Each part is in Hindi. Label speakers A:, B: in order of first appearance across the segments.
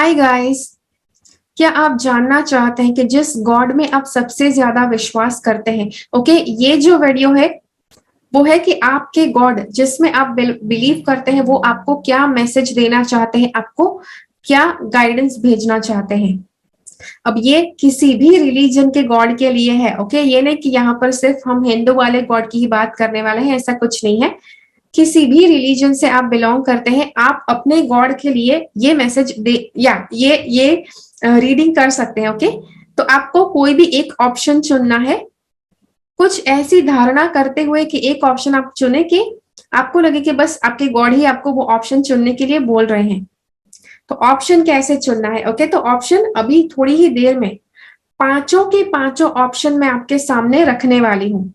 A: Hi guys. क्या आप जानना चाहते हैं कि जिस गॉड में आप सबसे ज्यादा विश्वास करते हैं? ओके, ये जो वीडियो है वो है कि आपके गॉड जिसमें आप बिलीव करते हैं वो आपको क्या मैसेज देना चाहते हैं, आपको क्या गाइडेंस भेजना चाहते हैं। अब ये किसी भी रिलीजन के गॉड के लिए है। ओके, ये नहीं कि यहाँ पर सिर्फ हम हिंदू वाले गॉड की ही बात करने वाले हैं, ऐसा कुछ नहीं है। किसी भी रिलीजन से आप बिलोंग करते हैं, आप अपने गॉड के लिए ये मैसेज दे या ये रीडिंग कर सकते हैं। ओके, तो आपको कोई भी एक ऑप्शन चुनना है, कुछ ऐसी धारणा करते हुए कि एक ऑप्शन आप चुने कि आपको लगे कि बस आपके गॉड ही आपको वो ऑप्शन चुनने के लिए बोल रहे हैं। तो ऑप्शन कैसे चुनना है? ओके, तो ऑप्शन अभी थोड़ी ही देर में पांचों के पांचों ऑप्शन मैं आपके सामने रखने वाली हूँ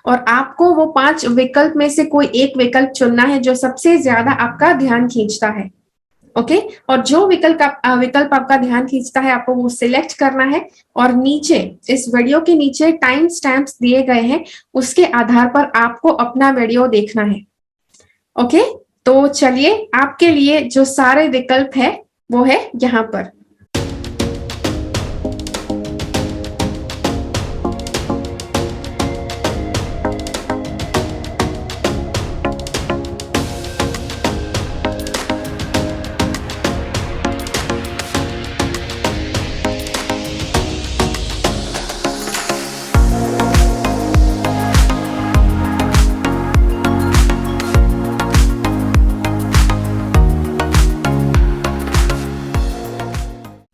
A: और आपको वो 5 विकल्प में से कोई एक विकल्प चुनना है जो सबसे ज्यादा आपका ध्यान खींचता है। ओके, और जो विकल्प आपका ध्यान खींचता है आपको वो सिलेक्ट करना है और नीचे इस वीडियो के नीचे टाइम स्टैम्प्स दिए गए हैं, उसके आधार पर आपको अपना वीडियो देखना है। ओके, तो चलिए, आपके लिए जो सारे विकल्प है वो है यहाँ पर।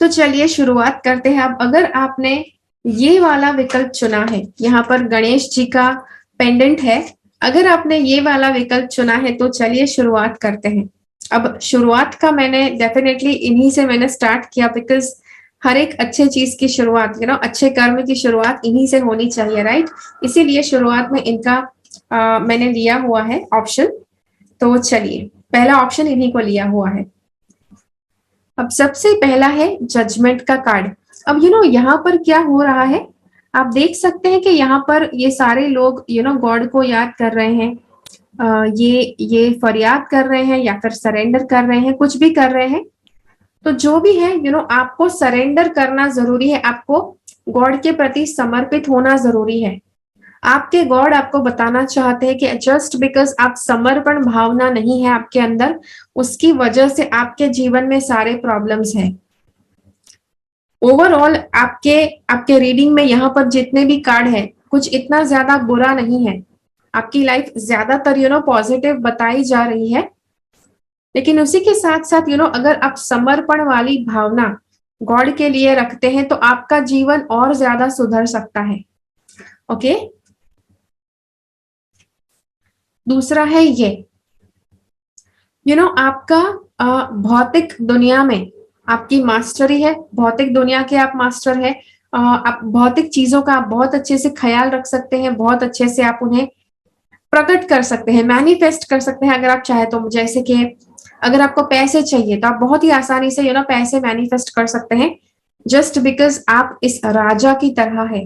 A: तो चलिए शुरुआत करते हैं। अब अगर आपने ये वाला विकल्प चुना है, यहाँ पर गणेश जी का पेंडेंट है, अगर आपने ये वाला विकल्प चुना है तो चलिए शुरुआत करते हैं। अब शुरुआत का मैंने डेफिनेटली इन्हीं से मैंने स्टार्ट किया, बिकॉज हर एक अच्छे चीज की शुरुआत, अच्छे कर्म की शुरुआत इन्हीं से होनी चाहिए, राइट? इसीलिए शुरुआत में इनका मैंने लिया हुआ है ऑप्शन। तो चलिए, पहला ऑप्शन इन्हीं को लिया हुआ है। अब सबसे पहला है जजमेंट का कार्ड। अब यहाँ पर क्या हो रहा है, आप देख सकते हैं कि यहाँ पर ये सारे लोग गॉड को याद कर रहे हैं, ये फरियाद कर रहे हैं या फिर सरेंडर कर रहे हैं, कुछ भी कर रहे हैं। तो जो भी है आपको सरेंडर करना जरूरी है, आपको गॉड के प्रति समर्पित होना जरूरी है। आपके गॉड आपको बताना चाहते हैं कि जस्ट बिकॉज आप समर्पण भावना नहीं है आपके अंदर, उसकी वजह से आपके जीवन में सारे प्रॉब्लम्स हैं। ओवरऑल आपके आपके रीडिंग में यहाँ पर जितने भी कार्ड है, कुछ इतना ज्यादा बुरा नहीं है। आपकी लाइफ ज्यादातर पॉजिटिव बताई जा रही है, लेकिन उसी के साथ साथ अगर आप समर्पण वाली भावना गॉड के लिए रखते हैं तो आपका जीवन और ज्यादा सुधर सकता है। ओके, दूसरा है ये आपका भौतिक दुनिया में आपकी मास्टरी है, भौतिक दुनिया के आप मास्टर है। आप भौतिक चीजों का आप बहुत अच्छे से ख्याल रख सकते हैं, बहुत अच्छे से आप उन्हें प्रकट कर सकते हैं, मैनिफेस्ट कर सकते हैं अगर आप चाहे तो। जैसे कि अगर आपको पैसे चाहिए तो आप बहुत ही आसानी से पैसे मैनिफेस्ट कर सकते हैं, जस्ट बिकॉज आप इस राजा की तरह है।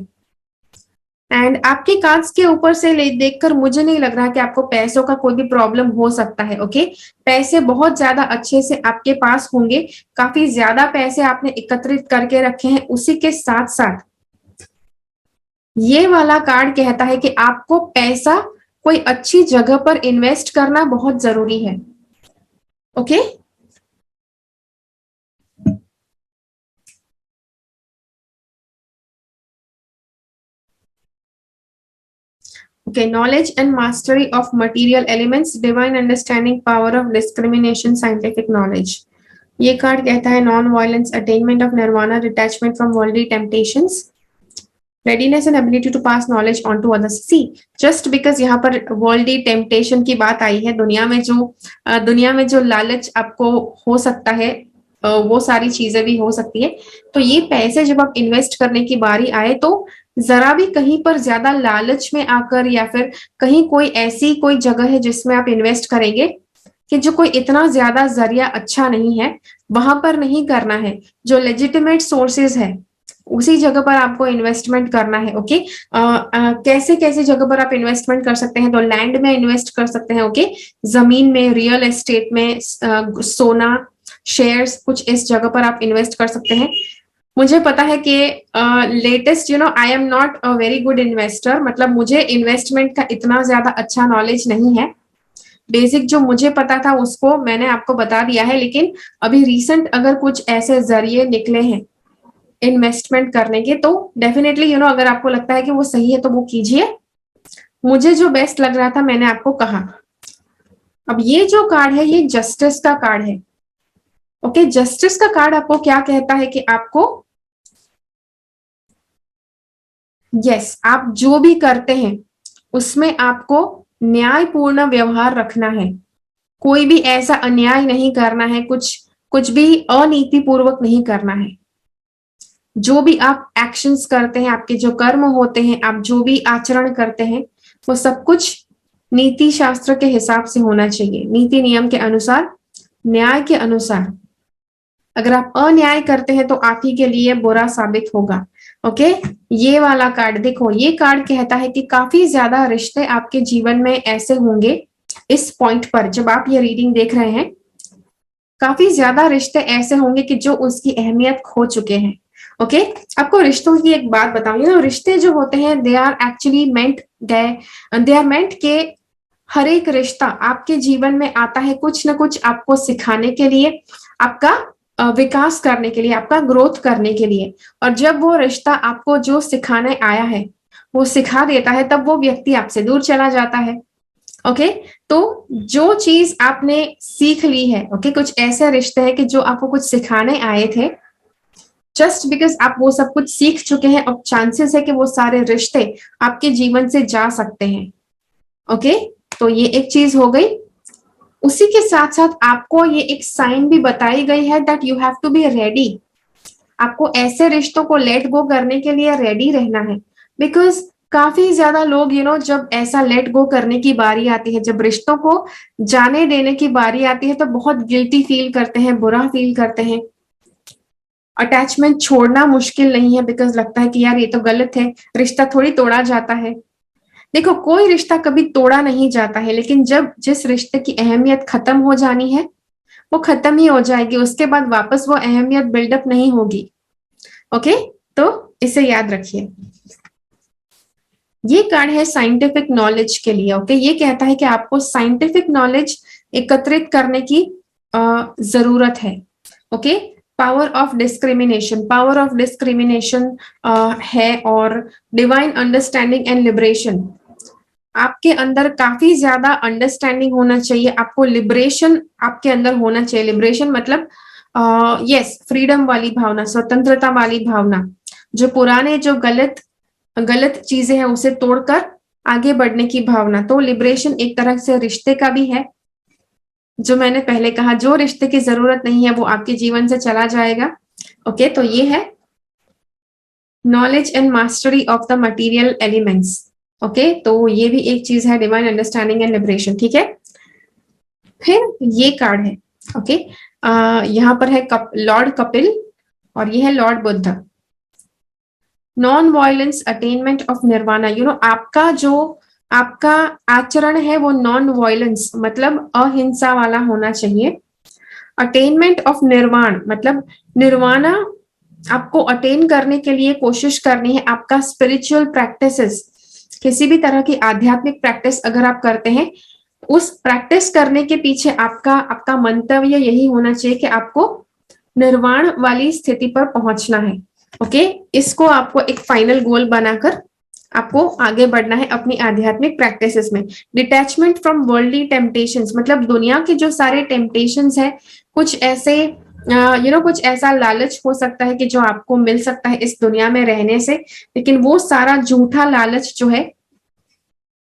A: एंड आपके कार्ड्स के ऊपर से देखकर मुझे नहीं लग रहा कि आपको पैसों का कोई भी प्रॉब्लम हो सकता है। ओके, पैसे बहुत ज्यादा अच्छे से आपके पास होंगे, काफी ज्यादा पैसे आपने एकत्रित करके रखे हैं। उसी के साथ साथ ये वाला कार्ड कहता है कि आपको पैसा कोई अच्छी जगह पर इन्वेस्ट करना बहुत जरूरी है। Okay, Okay, knowledge and mastery of material elements, divine understanding, power of discrimination, scientific knowledge. ये कार्ड कहता है non violence, attainment of nirvana, detachment from worldly temptations, readiness and ability to pass knowledge on to others. See, just because यहाँ पर वर्ल्डली टेम्पटेशन की बात आई है, दुनिया में जो लालच आपको हो सकता है, वो सारी चीजें भी हो सकती है। तो ये पैसे जब आप इन्वेस्ट करने की बारी आए तो जरा भी कहीं पर ज्यादा लालच में आकर या फिर कहीं कोई ऐसी कोई जगह है जिसमें आप इन्वेस्ट करेंगे कि जो कोई इतना ज्यादा जरिया अच्छा नहीं है, वहां पर नहीं करना है। जो लेजिटिमेट सोर्सेज है उसी जगह पर आपको इन्वेस्टमेंट करना है। ओके, कैसे कैसे जगह पर आप इन्वेस्टमेंट कर सकते हैं? तो लैंड में इन्वेस्ट कर सकते हैं, ओके, जमीन में, रियल एस्टेट में, सोना, शेयर्स, कुछ इस जगह पर आप इन्वेस्ट कर सकते हैं। मुझे पता है कि latest I am not a very good investor, मतलब मुझे इन्वेस्टमेंट का इतना ज्यादा अच्छा नॉलेज नहीं है। बेसिक जो मुझे पता था उसको मैंने आपको बता दिया है, लेकिन अभी रिसेंट अगर कुछ ऐसे जरिए निकले हैं इन्वेस्टमेंट करने के, तो डेफिनेटली अगर आपको लगता है कि वो सही है तो वो कीजिए। मुझे जो बेस्ट लग रहा था मैंने आपको कहा। अब ये जो कार्ड है ये जस्टिस का कार्ड है। ओके, जस्टिस का कार्ड आपको क्या कहता है कि आपको यस आप जो भी करते हैं उसमें आपको न्यायपूर्ण व्यवहार रखना है। कोई भी ऐसा अन्याय नहीं करना है, कुछ कुछ भी अनीति पूर्वक नहीं करना है। जो भी आप एक्शंस करते हैं, आपके जो कर्म होते हैं, आप जो भी आचरण करते हैं, वो सब कुछ नीति शास्त्र के हिसाब से होना चाहिए, नीति नियम के अनुसार, न्याय के अनुसार। अगर आप अन्याय करते हैं तो आप ही के लिए बुरा साबित होगा। ओके, ये वाला कार्ड देखो, ये कार्ड कहता है कि काफी ज्यादा रिश्ते आपके जीवन में ऐसे होंगे, इस पॉइंट पर जब आप ये रीडिंग देख रहे हैं, काफी ज्यादा रिश्ते ऐसे होंगे कि जो उसकी अहमियत खो चुके हैं। ओके, आपको रिश्तों की एक बात बताऊंगी, रिश्ते जो होते हैं they are actually meant, they are meant के हर एक रिश्ता आपके जीवन में आता है कुछ ना कुछ आपको सिखाने के लिए, आपका विकास करने के लिए, आपका ग्रोथ करने के लिए। और जब वो रिश्ता आपको जो सिखाने आया है वो सिखा देता है, तब वो व्यक्ति आपसे दूर चला जाता है। ओके, तो जो चीज आपने सीख ली है, ओके, कुछ ऐसे रिश्ते हैं कि जो आपको कुछ सिखाने आए थे, जस्ट बिकॉज आप वो सब कुछ सीख चुके हैं, और चांसेस है कि वो सारे रिश्ते आपके जीवन से जा सकते हैं। ओके, तो ये एक चीज हो गई। उसी के साथ साथ आपको ये एक साइन भी बताई गई है that you have to be ready. आपको ऐसे रिश्तों को लेट गो करने के लिए रेडी रहना है, बिकॉज काफी ज्यादा लोग जब ऐसा लेट गो करने की बारी आती है, जब रिश्तों को जाने देने की बारी आती है, तो बहुत गिल्टी फील करते हैं, बुरा फील करते हैं। अटैचमेंट छोड़ना मुश्किल नहीं है, बिकॉज लगता है कि यार ये तो गलत है, रिश्ता थोड़ी तोड़ा जाता है। देखो, कोई रिश्ता कभी तोड़ा नहीं जाता है, लेकिन जब जिस रिश्ते की अहमियत खत्म हो जानी है वो खत्म ही हो जाएगी, उसके बाद वापस वो अहमियत बिल्डअप नहीं होगी। ओके, तो इसे याद रखिए। ये कार्ड है साइंटिफिक नॉलेज के लिए। ओके, ये कहता है कि आपको साइंटिफिक नॉलेज एकत्रित करने की जरूरत है। Okay, power of discrimination, power of discrimination है, और डिवाइन अंडरस्टैंडिंग एंड लिबरेशन। आपके अंदर काफी ज्यादा अंडरस्टैंडिंग होना चाहिए, आपको लिबरेशन आपके अंदर होना चाहिए। लिबरेशन मतलब यस, फ्रीडम वाली भावना, स्वतंत्रता वाली भावना, जो पुराने जो गलत गलत चीजें हैं उसे तोड़कर आगे बढ़ने की भावना। तो लिबरेशन एक तरह से रिश्ते का भी है। जो मैंने पहले कहा, जो रिश्ते की जरूरत नहीं है वो आपके जीवन से चला जाएगा। ओके, तो ये है knowledge and mastery of the material elements. Okay, तो ये भी एक चीज है, डिवाइन अंडरस्टैंडिंग एंड लिबरेशन। ठीक है, फिर ये कार्ड है। ओके, यहाँ पर है लॉर्ड कपिल, और ये है lord Buddha. Non violence attainment of nirvana. आपका जो आपका आचरण है वो नॉन वायलेंस मतलब अहिंसा वाला होना चाहिए। अटेनमेंट ऑफ निर्वाण मतलब निर्वाणा आपको अटेन करने के लिए कोशिश करनी है। आपका स्पिरिचुअल प्रैक्टिसेस, किसी भी तरह की आध्यात्मिक प्रैक्टिस अगर आप करते हैं, उस प्रैक्टिस करने के पीछे आपका मंतव्य यही होना चाहिए कि आपको निर्वाण वाली स्थिति पर पहुंचना है। ओके, इसको आपको एक फाइनल गोल बनाकर आपको आगे बढ़ना है अपनी आध्यात्मिक प्रैक्टिसेस में। डिटैचमेंट फ्रॉम वर्ल्डली टेम्पटेशंस मतलब दुनिया के जो सारे टेम्पटेशंस है, कुछ ऐसे कुछ ऐसा लालच हो सकता है कि जो आपको मिल सकता है इस दुनिया में रहने से, लेकिन वो सारा झूठा लालच जो है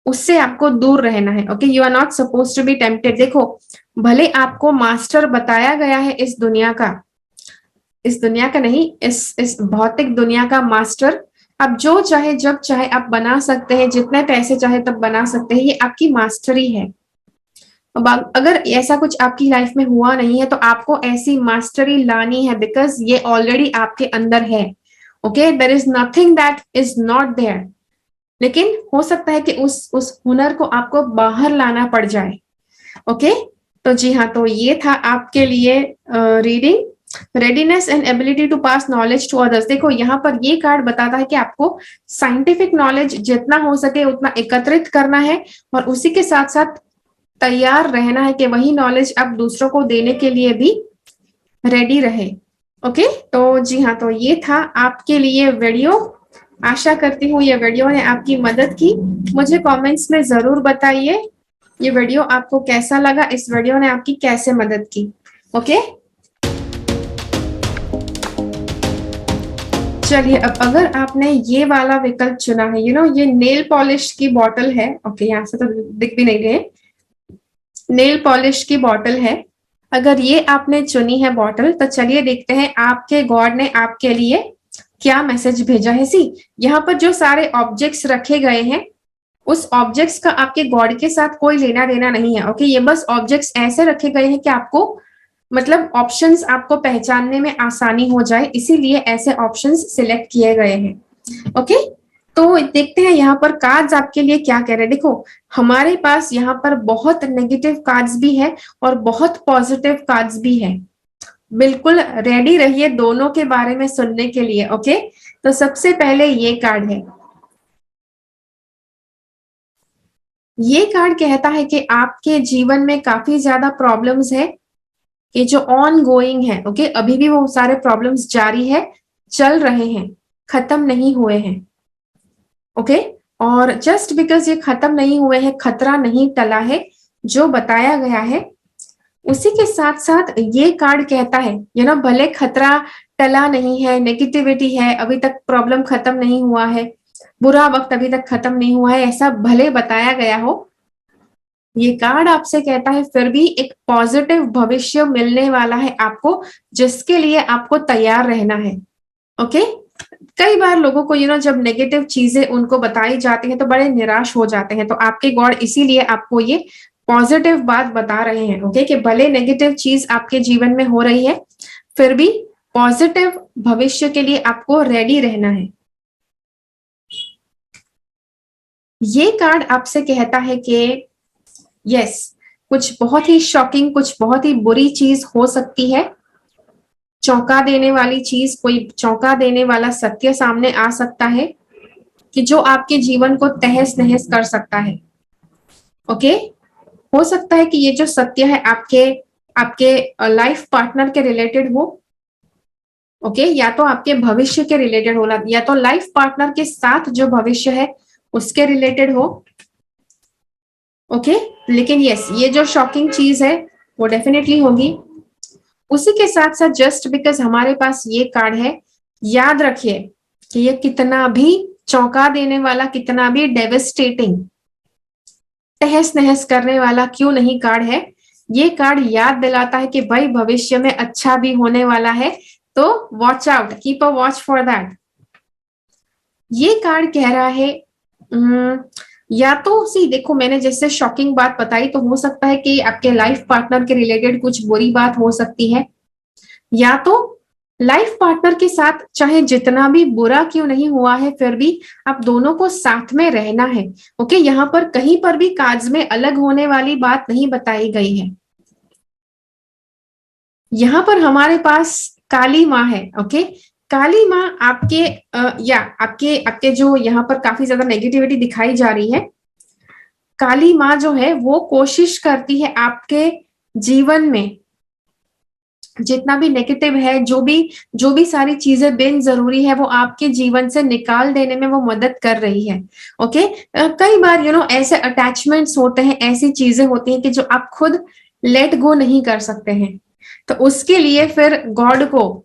A: उससे आपको दूर रहना है। Okay, you are not suppose to be tempted. देखो, भले आपको मास्टर बताया गया है इस दुनिया का नहीं, इस भौतिक दुनिया का मास्टर, आप जो चाहे जब चाहे आप बना सकते हैं, जितने पैसे चाहे तब बना सकते हैं, ये आपकी मास्टरी है। अब अगर ऐसा कुछ आपकी लाइफ में हुआ नहीं है तो आपको ऐसी मास्टरी लानी है, बिकॉज ये ऑलरेडी आपके अंदर है। Okay, there is nothing that is not there, लेकिन हो सकता है कि उस हुनर को आपको बाहर लाना पड़ जाए। ओके, तो जी हाँ, तो ये था आपके लिए reading readiness and ability to pass knowledge to others. देखो यहाँ पर ये कार्ड बताता है कि आपको साइंटिफिक नॉलेज जितना हो सके उतना एकत्रित करना है और उसी के साथ साथ तैयार रहना है कि वही नॉलेज आप दूसरों को देने के लिए भी रेडी रहे। ओके, तो जी हाँ, तो ये था आपके लिए वीडियो। आशा करती हूँ ये वीडियो ने आपकी मदद की। मुझे कमेंट्स में जरूर बताइए ये वीडियो आपको कैसा लगा, इस वीडियो ने आपकी कैसे मदद की। ओके, चलिए अब अगर आपने ये वाला विकल्प चुना है, ये नेल पॉलिश की बॉटल है। ओके, यहाँ से तो दिख भी नहीं रहे, नेल पॉलिश की बॉटल है। अगर ये आपने चुनी है बॉटल, तो चलिए देखते हैं आपके गॉड ने आपके लिए क्या मैसेज भेजा है। सी, यहाँ पर जो सारे ऑब्जेक्ट्स रखे गए हैं, उस ऑब्जेक्ट्स का आपके गॉड के साथ कोई लेना देना नहीं है। ओके, ये बस ऑब्जेक्ट्स ऐसे रखे गए हैं कि आपको मतलब ऑप्शंस आपको पहचानने में आसानी हो जाए, इसीलिए ऐसे ऑप्शंस सिलेक्ट किए गए हैं। ओके, तो देखते हैं यहाँ पर कार्ड्स आपके लिए क्या कह रहे हैं। देखो, हमारे पास यहाँ पर बहुत नेगेटिव कार्ड्स भी है और बहुत पॉजिटिव कार्ड्स भी है। बिल्कुल रेडी रहिए दोनों के बारे में सुनने के लिए। ओके, तो सबसे पहले ये कार्ड है। ये कार्ड कहता है कि आपके जीवन में काफी ज्यादा प्रॉब्लम्स है, ये जो ऑन गोइंग है। ओके, अभी भी वो सारे प्रॉब्लम्स जारी है, चल रहे हैं, खत्म नहीं हुए हैं। ओके, और जस्ट बिकॉज ये खत्म नहीं हुए हैं, खतरा नहीं टला है जो बताया गया है। उसी के साथ साथ ये कार्ड कहता है भले खतरा टला नहीं है, नेगेटिविटी है, अभी तक प्रॉब्लम खत्म नहीं हुआ है, बुरा वक्त अभी तक खत्म नहीं हुआ है, ऐसा भले बताया गया हो, ये कार्ड आपसे कहता है फिर भी एक पॉजिटिव भविष्य मिलने वाला है आपको, जिसके लिए आपको तैयार रहना है। ओके, कई बार लोगों को जब नेगेटिव चीजें उनको बताई जाती हैं तो बड़े निराश हो जाते हैं, तो आपके गॉड इसीलिए आपको ये पॉजिटिव बात बता रहे हैं। ओके, कि भले नेगेटिव चीज आपके जीवन में हो रही है, फिर भी पॉजिटिव भविष्य के लिए आपको रेडी रहना है। ये कार्ड आपसे कहता है कि यस, कुछ बहुत ही शॉकिंग, कुछ बहुत ही बुरी चीज हो सकती है, चौंका देने वाली चीज, कोई चौंका देने वाला सत्य सामने आ सकता है कि जो आपके जीवन को तहस नहस कर सकता है। ओके, हो सकता है कि ये जो सत्य है आपके आपके लाइफ पार्टनर के रिलेटेड हो। ओके, या तो आपके भविष्य के रिलेटेड हो, या तो लाइफ पार्टनर के साथ जो भविष्य है उसके रिलेटेड हो। ओके, लेकिन यस, ये जो शॉकिंग चीज है वो डेफिनेटली होगी। उसी के साथ साथ जस्ट बिकॉज हमारे पास ये कार्ड है, याद रखिए कि ये कितना भी चौंका देने वाला, कितना भी डेविस्टेटिंग, तहस नहस करने वाला क्यों नहीं कार्ड है, ये कार्ड याद दिलाता है कि भाई भविष्य में अच्छा भी होने वाला है, तो watch out, keep a watch for that. ये कार्ड कह रहा है या तो सी, देखो मैंने जैसे शॉकिंग बात बताई, तो हो सकता है कि आपके लाइफ पार्टनर के रिलेटेड कुछ बुरी बात हो सकती है, या तो लाइफ पार्टनर के साथ चाहे जितना भी बुरा क्यों नहीं हुआ है, फिर भी आप दोनों को साथ में रहना है। ओके, यहाँ पर कहीं पर भी कार्ड्स में अलग होने वाली बात नहीं बताई गई है। यहाँ पर हमारे पास काली माँ है। ओके, काली माँ आपके या आपके आपके जो यहाँ पर काफी ज्यादा नेगेटिविटी दिखाई जा रही है, काली माँ जो है वो कोशिश करती है आपके जीवन में जितना भी नेगेटिव है, जो भी सारी चीजें बिन जरूरी है, वो आपके जीवन से निकाल देने में वो मदद कर रही है। ओके, कई बार ऐसे अटैचमेंट्स होते हैं, ऐसी चीजें होती हैं कि जो आप खुद लेट गो नहीं कर सकते हैं, तो उसके लिए फिर गॉड को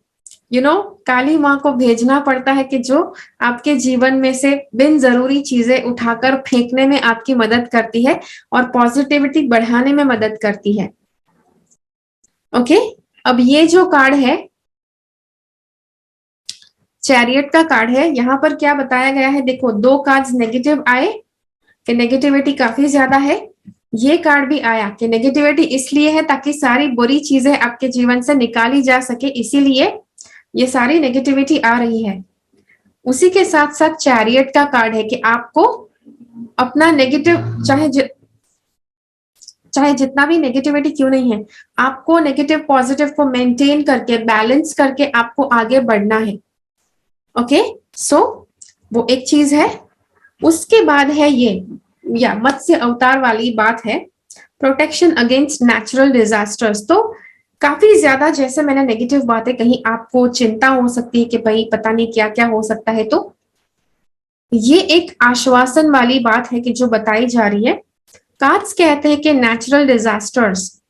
A: काली माँ को भेजना पड़ता है कि जो आपके जीवन में से बिन जरूरी चीजें उठाकर फेंकने में आपकी मदद करती है और पॉजिटिविटी बढ़ाने में मदद करती है। ओके, अब ये जो कार्ड है चैरियट का कार्ड है, यहाँ पर क्या बताया गया है, देखो दो कार्ड्स नेगेटिव आए कि नेगेटिविटी काफी ज्यादा है, ये कार्ड भी आया कि नेगेटिविटी इसलिए है ताकि सारी बुरी चीजें आपके जीवन से निकाली जा सके, इसीलिए ये सारी नेगेटिविटी आ रही है। उसी के साथ साथ चैरियट का कार्ड है कि आपको अपना नेगेटिव, चाहे चाहे जितना भी नेगेटिविटी क्यों नहीं है, आपको नेगेटिव पॉजिटिव को मेंटेन करके बैलेंस करके आपको आगे बढ़ना है। ओके, सो वो एक चीज है। उसके बाद है ये या मत्स्य अवतार वाली बात है, प्रोटेक्शन अगेंस्ट नेचुरल डिजास्टर्स। तो काफी ज्यादा जैसे मैंने नेगेटिव बातें कही, आपको चिंता हो सकती है कि भाई पता नहीं क्या क्या हो सकता है, तो ये एक आश्वासन वाली बात है कि जो बताई जा रही है। कार्ड्स कहते हैं कि नेचुरल डिजास्टर्स,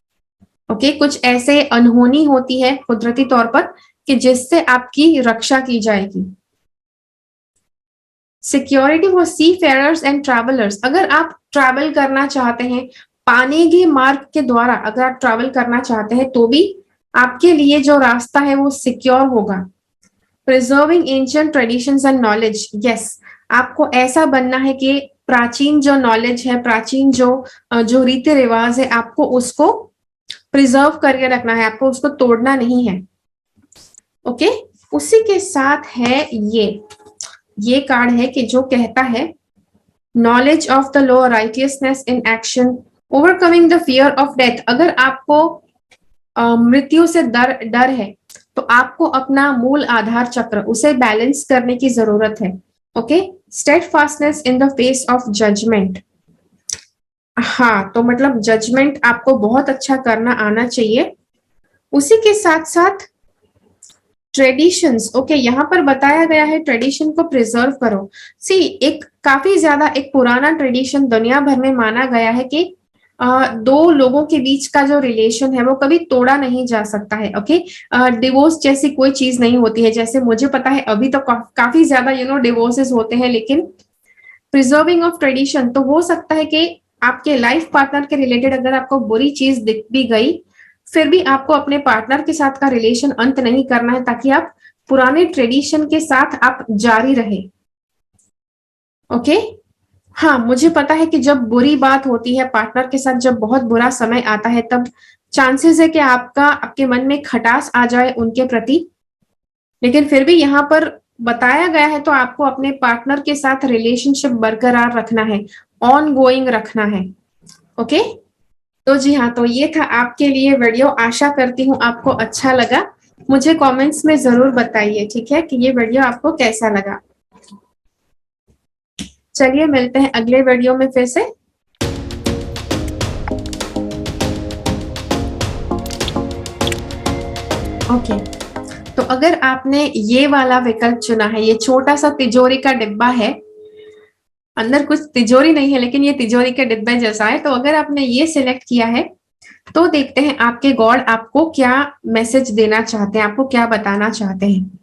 A: ओके, कुछ ऐसे अनहोनी होती है कुदरती तौर पर कि जिससे आपकी रक्षा की जाएगी। Security for seafarers and travellers, अगर आप ट्रैवल करना चाहते हैं पानी के मार्ग के द्वारा, अगर आप ट्रैवल करना चाहते हैं तो भी आपके लिए जो रास्ता है वो सिक्योर होगा। Preserving ancient traditions and knowledge, yes, आपको ऐसा बनना है कि प्राचीन जो नॉलेज है, प्राचीन जो रीति रिवाज है, आपको उसको प्रिजर्व करके रखना है, आपको उसको तोड़ना नहीं है। ओके, उसी के साथ है ये कार्ड है कि जो कहता है knowledge of the law, righteousness in action, overcoming the fear of death. अगर आपको मृत्यु से डर है तो आपको अपना मूल आधार चक्र उसे बैलेंस करने की जरूरत है। Okay, steadfastness in the face of judgment. हाँ, तो मतलब जजमेंट आपको बहुत अच्छा करना आना चाहिए। उसी के साथ साथ ट्रेडिशंस, ओके, यहाँ पर बताया गया है ट्रेडिशन को प्रिजर्व करो। सी, एक काफी ज्यादा एक पुराना ट्रेडिशन दुनिया भर में माना गया है कि दो लोगों के बीच का जो रिलेशन है वो कभी तोड़ा नहीं जा सकता है। ओके, डिवोर्स जैसी कोई चीज नहीं होती है। जैसे मुझे पता है अभी तो काफी ज्यादा डिवोर्सेस होते हैं, लेकिन प्रिजर्विंग ऑफ ट्रेडिशन, तो हो सकता है कि आपके लाइफ पार्टनर के रिलेटेड अगर आपको बुरी चीज दिख भी गई, फिर भी आपको अपने पार्टनर के साथ का रिलेशन अंत नहीं करना है, ताकि आप पुराने ट्रेडिशन के साथ आप जारी रहे। ओके, हाँ, मुझे पता है कि जब बुरी बात होती है पार्टनर के साथ, जब बहुत बुरा समय आता है, तब चांसेस है कि आपके मन में खटास आ जाए उनके प्रति, लेकिन फिर भी यहाँ पर बताया गया है तो आपको अपने पार्टनर के साथ रिलेशनशिप बरकरार रखना है, ऑन गोइंग रखना है। ओके, तो जी हाँ, तो ये था आपके लिए वीडियो। आशा करती हूँ आपको अच्छा लगा। मुझे कमेंट्स में जरूर बताइए, ठीक है, कि ये वीडियो आपको कैसा लगा। चलिए मिलते हैं अगले वीडियो में फिर से। ओके, तो अगर आपने ये वाला विकल्प चुना है, ये छोटा सा तिजोरी का डिब्बा है, अंदर कुछ तिजोरी नहीं है लेकिन ये तिजोरी के डिब्बे जैसा है, तो अगर आपने ये सिलेक्ट किया है तो देखते हैं आपके गॉड आपको क्या मैसेज देना चाहते हैं, आपको क्या बताना चाहते हैं।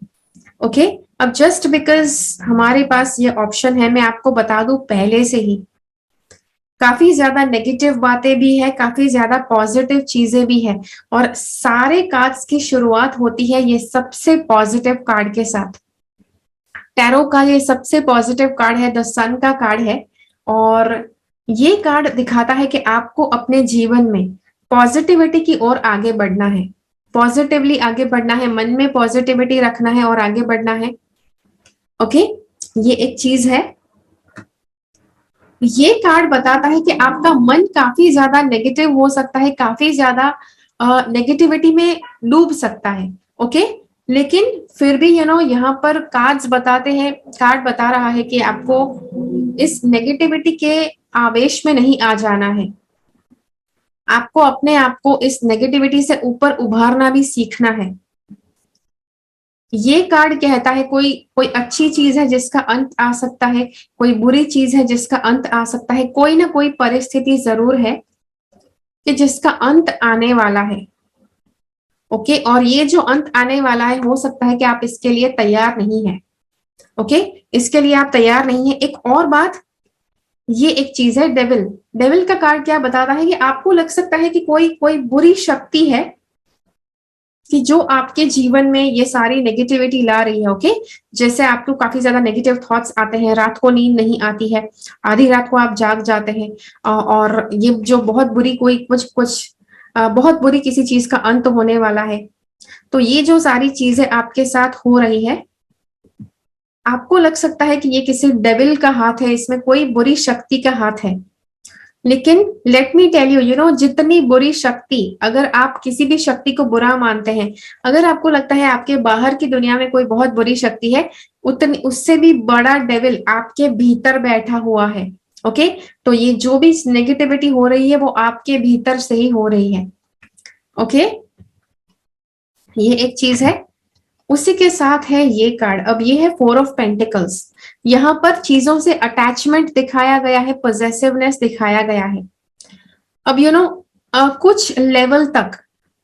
A: ओके, अब जस्ट बिकॉज हमारे पास ये ऑप्शन है, मैं आपको बता दूं पहले से ही, काफी ज्यादा नेगेटिव बातें भी है, काफी ज्यादा पॉजिटिव चीजें भी है, और सारे कार्ड्स की शुरुआत होती है ये सबसे पॉजिटिव कार्ड के साथ। टैरो का ये सबसे पॉजिटिव कार्ड है, द सन का कार्ड है, और ये कार्ड दिखाता है कि आपको अपने जीवन में पॉजिटिविटी की ओर आगे बढ़ना है, पॉजिटिवली आगे बढ़ना है, मन में पॉजिटिविटी रखना है और आगे बढ़ना है। ओके, ये एक चीज है। ये कार्ड बताता है कि आपका मन काफी ज्यादा नेगेटिव हो सकता है, काफी ज्यादा नेगेटिविटी में डूब सकता है। ओके, लेकिन फिर भी यहाँ पर कार्ड्स बताते हैं, कार्ड बता रहा है कि आपको इस नेगेटिविटी के आवेश में नहीं आ जाना है, आपको अपने आप को इस नेगेटिविटी से ऊपर उभारना भी सीखना है। ये कार्ड कहता है कोई कोई अच्छी चीज है जिसका अंत आ सकता है, कोई बुरी चीज है जिसका अंत आ सकता है, कोई ना कोई परिस्थिति जरूर है कि जिसका अंत आने वाला है। ओके, और ये जो अंत आने वाला है हो सकता है कि आप इसके लिए तैयार नहीं है। ओके, इसके लिए आप तैयार नहीं है। एक और बात, ये एक चीज है डेविल। डेविल का कार्ड क्या बताता है कि आपको लग सकता है कि कोई कोई बुरी शक्ति है कि जो आपके जीवन में ये सारी नेगेटिविटी ला रही है। ओके, जैसे आपको काफी ज्यादा नेगेटिव थॉट्स आते हैं, रात को नींद नहीं आती है, आधी रात को आप जाग जाते हैं, और ये जो बहुत बुरी कोई कुछ कुछ बहुत बुरी किसी चीज का अंत होने वाला है, तो ये जो सारी चीजें आपके साथ हो रही है, आपको लग सकता है कि ये किसी डेविल का हाथ है, इसमें कोई बुरी शक्ति का हाथ है। लेकिन let me tell you, you know, जितनी बुरी शक्ति, अगर आप किसी भी शक्ति को बुरा मानते हैं, अगर आपको लगता है आपके बाहर की दुनिया में कोई बहुत बुरी शक्ति है, उतनी उससे भी बड़ा डेविल आपके भीतर बैठा हुआ है। ओके, तो ये जो भी नेगेटिविटी हो रही है वो आपके भीतर से ही हो रही है। ओके, ये एक चीज है। उसी के साथ है ये कार्ड, अब ये है 4 ऑफ पेंटिकल्स। यहाँ पर चीजों से अटैचमेंट दिखाया गया है, पोजेसिवनेस दिखाया गया है। अब यू नो कुछ लेवल तक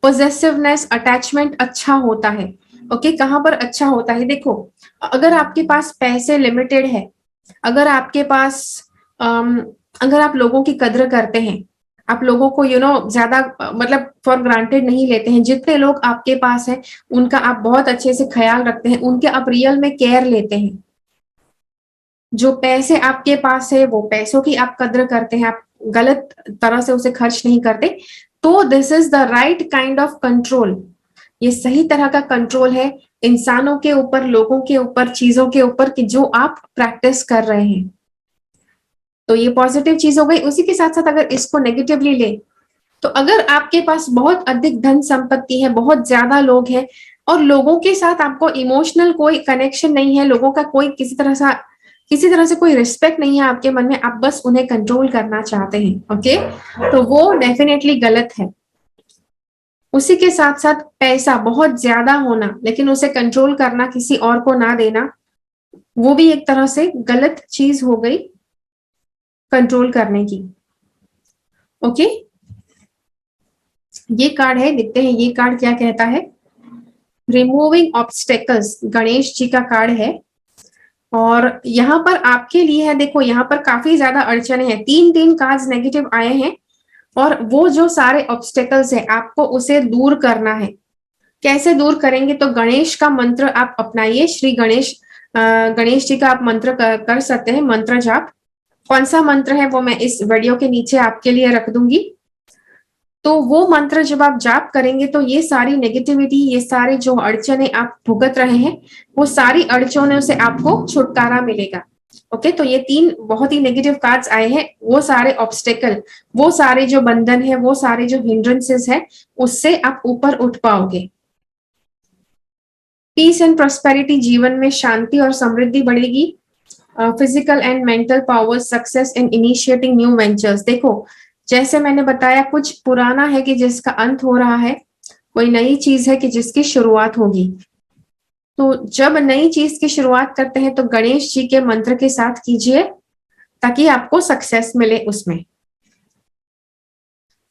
A: पोजेसिवनेस, अटैचमेंट अच्छा होता है। ओके, कहाँ पर अच्छा होता है? देखो, अगर आपके पास पैसे लिमिटेड है, अगर आपके पास अगर आप लोगों की कद्र करते हैं, आप लोगों को यू नो ज्यादा मतलब फॉर ग्रांटेड नहीं लेते हैं, जितने लोग आपके पास हैं उनका आप बहुत अच्छे से ख्याल रखते हैं, उनके आप रियल में केयर लेते हैं। जो पैसे आपके पास है वो पैसों की आप कद्र करते हैं, आप गलत तरह से उसे खर्च नहीं करते, तो this is the right kind of control. ये सही तरह का कंट्रोल है इंसानों के ऊपर, लोगों के ऊपर, चीजों के ऊपर, कि जो आप प्रैक्टिस कर रहे हैं। तो ये पॉजिटिव चीज हो गई। उसी के साथ साथ अगर इसको नेगेटिवली ले, तो अगर आपके पास बहुत अधिक धन संपत्ति है, बहुत ज्यादा लोग हैं, और लोगों के साथ आपको इमोशनल कोई कनेक्शन नहीं है, लोगों का कोई किसी तरह से कोई रिस्पेक्ट नहीं है आपके मन में, आप बस उन्हें कंट्रोल करना चाहते हैं, ओके, तो वो डेफिनेटली गलत है। उसी के साथ साथ पैसा बहुत ज्यादा होना लेकिन उसे कंट्रोल करना, किसी और को ना देना, वो भी एक तरह से गलत चीज हो गई कंट्रोल करने की। ओके, ये कार्ड है, देखते हैं ये कार्ड क्या कहता है। रिमूविंग ऑब्स्टेकल्स, गणेश जी का कार्ड है, और यहाँ पर आपके लिए है। देखो, यहाँ पर काफी ज्यादा अड़चने हैं, 3 कार्ड्स नेगेटिव आए हैं, और वो जो सारे ऑब्स्टेकल्स है आपको उसे दूर करना है। कैसे दूर करेंगे? तो गणेश का मंत्र आप अपनाइए, श्री गणेश गणेश जी का आप मंत्र कर सकते हैं, मंत्र जाप। कौन सा मंत्र है वो मैं इस वीडियो के नीचे आपके लिए रख दूंगी। तो वो मंत्र जब आप जाप करेंगे तो ये सारी नेगेटिविटी, ये सारे जो अड़चने आप भुगत रहे हैं, वो सारी अड़चनों से आपको छुटकारा मिलेगा। ओके, तो ये 3 बहुत ही नेगेटिव कार्ड्स आए हैं, वो सारे ऑब्स्टेकल, वो सारे जो बंधन है, वो सारे जो हिंड्रेंसेस है, उससे आप ऊपर उठ पाओगे। पीस एंड प्रॉस्पेरिटी, जीवन में शांति और समृद्धि बढ़ेगी। Physical and mental power, success in initiating new ventures. देखो, जैसे मैंने बताया, कुछ पुराना है कि जिसका अंत हो रहा है, कोई नई चीज है कि जिसकी शुरुआत होगी। तो जब नई चीज की शुरुआत करते हैं तो गणेश जी के मंत्र के साथ कीजिए, ताकि आपको सक्सेस मिले उसमें।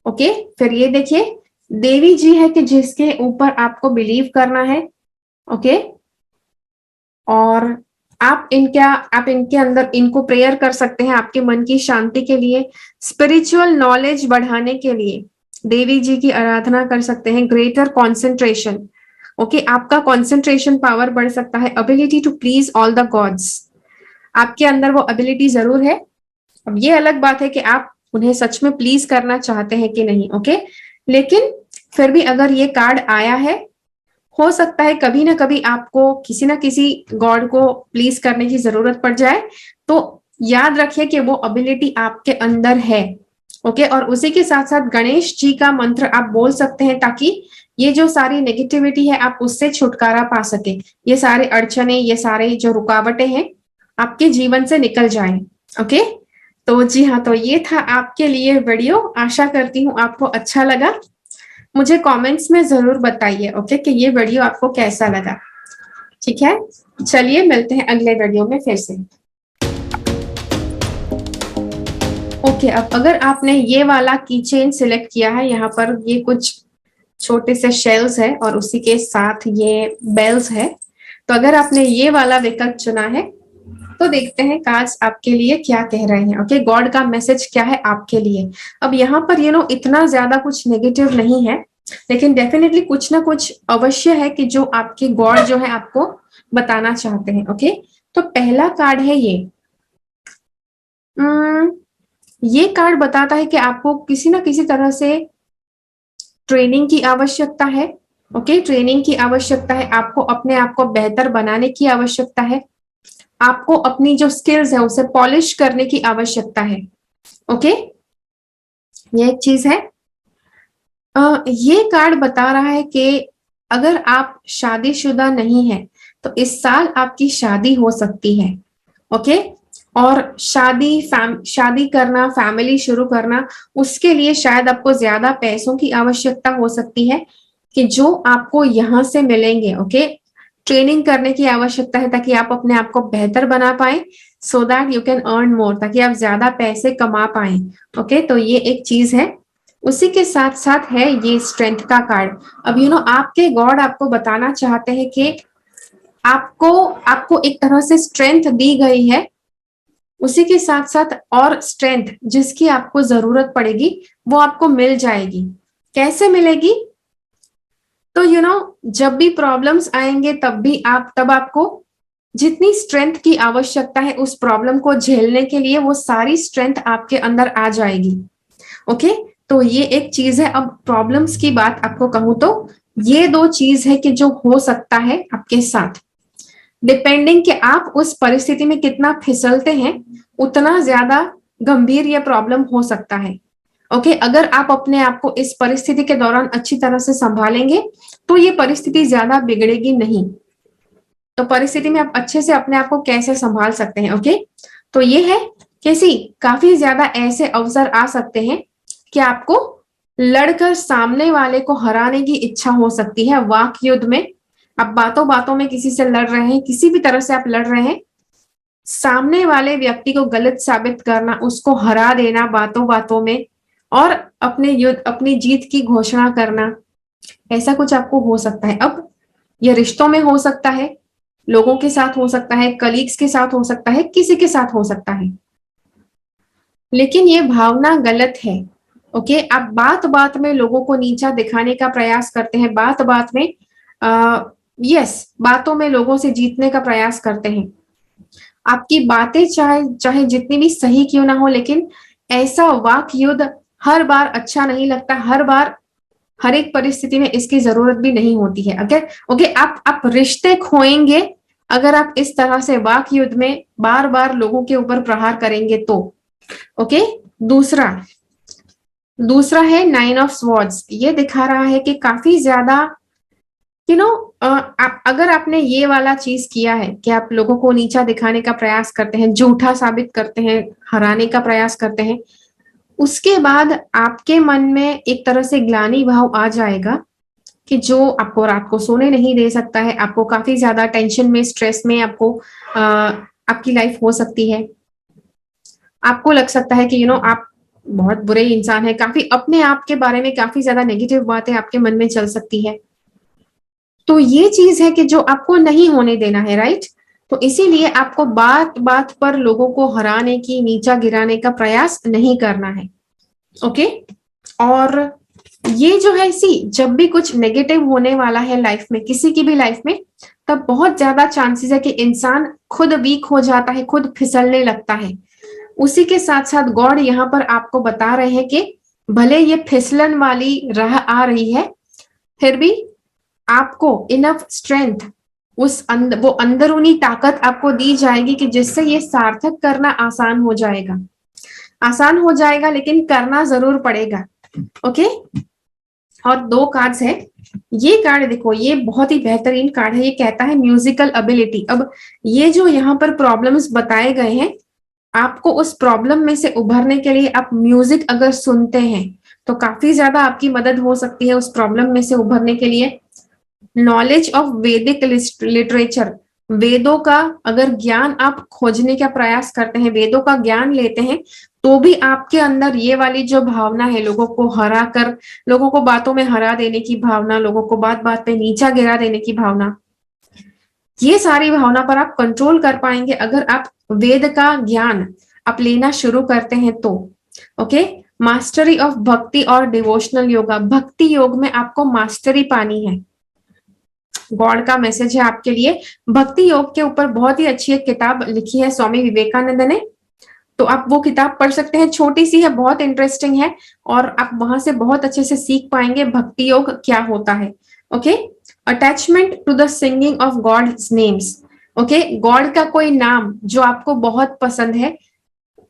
A: ओके, फिर ये देखिए, देवी जी है कि जिसके ऊपर आपको बिलीव करना है। ओके, और आप इनके अंदर इनको प्रेयर कर सकते हैं आपके मन की शांति के लिए, स्पिरिचुअल नॉलेज बढ़ाने के लिए देवी जी की आराधना कर सकते हैं। ग्रेटर कॉन्सेंट्रेशन, ओके, आपका कॉन्सेंट्रेशन पावर बढ़ सकता है। Ability to please all the gods, आपके अंदर वो एबिलिटी जरूर है। अब ये अलग बात है कि आप उन्हें सच में प्लीज करना चाहते हैं कि नहीं। ओके, लेकिन फिर भी अगर ये कार्ड आया है, हो सकता है कभी ना कभी आपको किसी ना किसी गॉड को प्लीज करने की जरूरत पड़ जाए, तो याद रखिए कि वो एबिलिटी आपके अंदर है। ओके, और उसी के साथ साथ गणेश जी का मंत्र आप बोल सकते हैं, ताकि ये जो सारी नेगेटिविटी है आप उससे छुटकारा पा सके, ये सारे अड़चने, ये सारे जो रुकावटें हैं आपके जीवन से निकल जाएं। ओके, तो जी हाँ, तो ये था आपके लिए वीडियो। आशा करती हूँ आपको अच्छा लगा। मुझे कमेंट्स में जरूर बताइए, ओके, कि ये वीडियो आपको कैसा लगा। ठीक है, चलिए मिलते हैं अगले वीडियो में फिर से। ओके, अब अगर आपने ये वाला की चेन सिलेक्ट किया है, यहाँ पर ये कुछ छोटे से शेल्स है और उसी के साथ ये बेल्स है, तो अगर आपने ये वाला विकल्प चुना है तो देखते हैं कार्ड्स आपके लिए क्या कह रहे हैं। ओके, गॉड का मैसेज क्या है आपके लिए। अब यहाँ पर इतना ज्यादा कुछ नेगेटिव नहीं है, लेकिन डेफिनेटली कुछ ना कुछ अवश्य है कि जो आपके गॉड जो है आपको बताना चाहते हैं। ओके, तो पहला कार्ड है ये कार्ड बताता है कि आपको किसी ना किसी तरह से ट्रेनिंग की आवश्यकता है। ओके, ट्रेनिंग की आवश्यकता है, आपको अपने आप को बेहतर बनाने की आवश्यकता है, आपको अपनी जो स्किल्स है उसे पॉलिश करने की आवश्यकता है। ओके, ये एक चीज है। ये कार्ड बता रहा है कि अगर आप शादीशुदा नहीं है तो इस साल आपकी शादी हो सकती है। ओके, और शादी करना, फैमिली शुरू करना, उसके लिए शायद आपको ज्यादा पैसों की आवश्यकता हो सकती है कि जो आपको यहाँ से मिलेंगे। ओके, ट्रेनिंग करने की आवश्यकता है ताकि आप अपने आप को बेहतर बना पाए, so that you can earn more, ताकि आप ज्यादा पैसे कमा पाए। ओके, तो ये एक चीज है। उसी के साथ साथ है ये स्ट्रेंथ का कार्ड। अब आपके गॉड आपको बताना चाहते हैं कि आपको आपको एक तरह से स्ट्रेंथ दी गई है, उसी के साथ साथ और स्ट्रेंथ जिसकी आपको जरूरत पड़ेगी वो आपको मिल जाएगी। कैसे मिलेगी? तो जब भी प्रॉब्लम्स आएंगे तब आपको जितनी स्ट्रेंथ की आवश्यकता है उस प्रॉब्लम को झेलने के लिए, वो सारी स्ट्रेंथ आपके अंदर आ जाएगी। ओके, तो ये एक चीज है। अब प्रॉब्लम्स की बात आपको कहूं तो ये दो चीज है कि जो हो सकता है आपके साथ, डिपेंडिंग कि आप उस परिस्थिति में कितना फिसलते हैं उतना ज्यादा गंभीर यह प्रॉब्लम हो सकता है। ओके, अगर आप अपने आप को इस परिस्थिति के दौरान अच्छी तरह से संभालेंगे तो ये परिस्थिति ज्यादा बिगड़ेगी नहीं। तो परिस्थिति में आप अच्छे से अपने आप को कैसे संभाल सकते हैं। ओके, तो ये है कैसी काफी ज्यादा ऐसे अवसर आ सकते हैं कि आपको लड़कर सामने वाले को हराने की इच्छा हो सकती है। वाक युद्ध में आप बातों बातों में किसी से लड़ रहे हैं, किसी भी तरह से आप लड़ रहे हैं, सामने वाले व्यक्ति को गलत साबित करना, उसको हरा देना बातों बातों में, और अपनी जीत की घोषणा करना, ऐसा कुछ आपको हो सकता है। अब यह रिश्तों में हो सकता है, लोगों के साथ हो सकता है, कलीग्स के साथ हो सकता है, किसी के साथ हो सकता है, लेकिन ये भावना गलत है। ओके, आप बात बात में लोगों को नीचा दिखाने का प्रयास करते हैं, बात बात में बातों में लोगों से जीतने का प्रयास करते हैं। आपकी बातें चाहे चाहे जितनी भी सही क्यों ना हो, लेकिन ऐसा वाक युद्ध हर बार अच्छा नहीं लगता, हर बार हर एक परिस्थिति में इसकी जरूरत भी नहीं होती है। अगर ओके, आप रिश्ते खोएंगे अगर आप इस तरह से वाक युद्ध में बार बार लोगों के ऊपर प्रहार करेंगे तो। ओके, दूसरा दूसरा है 9 ऑफ स्वॉर्ड्स। ये दिखा रहा है कि काफी ज्यादा अगर आपने ये वाला चीज किया है कि आप लोगों को नीचा दिखाने का प्रयास करते हैं, झूठा साबित करते हैं, हराने का प्रयास करते हैं, उसके बाद आपके मन में एक तरह से ग्लानि भाव आ जाएगा कि जो आपको रात को सोने नहीं दे सकता है, आपको काफी ज्यादा टेंशन में, स्ट्रेस में आपकी लाइफ हो सकती है। आपको लग सकता है कि आप बहुत बुरे इंसान है, काफी अपने आप के बारे में काफी ज्यादा नेगेटिव बातें आपके मन में चल सकती है। तो ये चीज है कि जो आपको नहीं होने देना है, राइट? तो इसीलिए आपको बात बात पर लोगों को हराने की, नीचा गिराने का प्रयास नहीं करना है। ओके, और ये जो है जब भी कुछ नेगेटिव होने वाला है लाइफ में, किसी की भी लाइफ में, तब बहुत ज्यादा चांसेस है कि इंसान खुद वीक हो जाता है, खुद फिसलने लगता है। उसी के साथ साथ गॉड यहाँ पर आपको बता रहे हैं कि भले ये फिसलन वाली राह आ रही है, फिर भी आपको इनफ स्ट्रेंथ, वो अंदरूनी ताकत आपको दी जाएगी कि जिससे ये सार्थक करना आसान हो जाएगा, लेकिन करना जरूर पड़ेगा। ओके, और दो कार्ड्स है। ये कार्ड देखो, ये बहुत ही बेहतरीन कार्ड है। ये कहता है म्यूजिकल एबिलिटी। अब ये जो यहाँ पर प्रॉब्लम्स बताए गए हैं, आपको उस प्रॉब्लम में से उभरने के लिए आप म्यूजिक अगर सुनते हैं तो काफी ज्यादा आपकी मदद हो सकती है उस प्रॉब्लम में से उभरने के लिए। नॉलेज ऑफ वैदिक लिटरेचर, वेदों का अगर ज्ञान आप खोजने का प्रयास करते हैं, वेदों का ज्ञान लेते हैं, तो भी आपके अंदर ये वाली जो भावना है, लोगों को हरा कर, लोगों को बातों में हरा देने की भावना, लोगों को बात बात पे नीचा गिरा देने की भावना, ये सारी भावना पर आप कंट्रोल कर पाएंगे अगर आप वेद का ज्ञान आप लेना शुरू करते हैं तो। ओके, मास्टरी ऑफ भक्ति और डिवोशनल योगा, भक्ति योग में आपको मास्टरी पानी है। गॉड का मैसेज है आपके लिए। भक्ति योग के ऊपर बहुत ही अच्छी एक किताब लिखी है स्वामी विवेकानंद ने, तो आप वो किताब पढ़ सकते हैं। छोटी सी है, बहुत इंटरेस्टिंग है, और आप वहां से बहुत अच्छे से सीख पाएंगे भक्ति योग क्या होता है। Okay, attachment to the singing of gods names. Okay, God का कोई नाम जो आपको बहुत पसंद है